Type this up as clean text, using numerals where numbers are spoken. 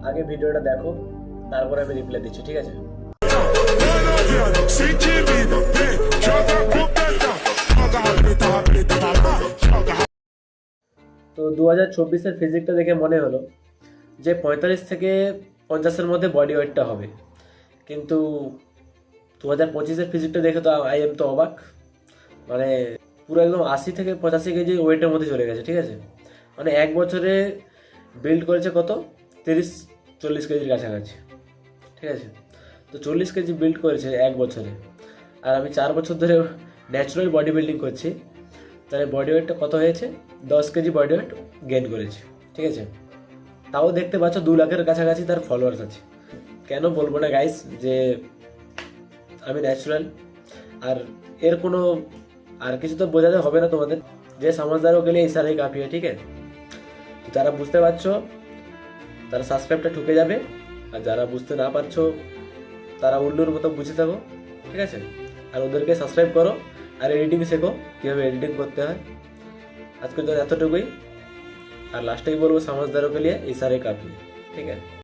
আগে ভিডিওটা দেখো, তারপরে আমি রিপ্লাই দিচ্ছি, ঠিক আছে? তো 2024-এর ফিজিকটা দেখে মনে হলো যে 45 থেকে 50-এর মধ্যে বডি ওয়েটটা হবে, কিন্তু 2025-এর ফিজিকটা দেখে তো আই এম তো অবাক। মানে পুরো একদম 80 থেকে 85 কেজি ওয়েটের মধ্যে চলে গেছে, ঠিক আছে? মানে এক বছরে বিল্ড করেছে কত, 30-40 কেজির কাছাকাছি, ঠিক আছে? তো 40 কেজি বিল্ড করেছে এক বছরে, আর আমি 4 বছর ধরে ন্যাচারাল বডি বিল্ডিং করছি, তাহলে বডি ওয়েটটা কত হয়েছে? 10 কেজি বডি ওয়েট গেইন করেছে, ঠিক আছে? তাও দেখতে পাচ্ছ 2 লাখের কাছাকাছি তার ফলোয়ার্স আছে। কেন বলবো না গাইস যে আমি ন্যাচারাল? আর এর কোনো আর কিছু তো বোঝাতে হবে না তোমাদের, যে समझदारों के लिए इशारा ही काफी है, ठीक है? তো যারা বুঝতে পারছো তারা সাবস্ক্রাইবটা ঠুকে যাবে, আর যারা বুঝতে না পারছো তারা উল্লুর মতো বুঝে থাকো, ঠিক আছে? আর ওদেরকে সাবস্ক্রাইব করো, আর এডিটিং শেখো, কীভাবে এডিটিং করতে হয়। আজকের জন্য এতটুকুই, আর লাস্টেই বলবো समझदारों के लिए इशारे काफी है, ठीक है?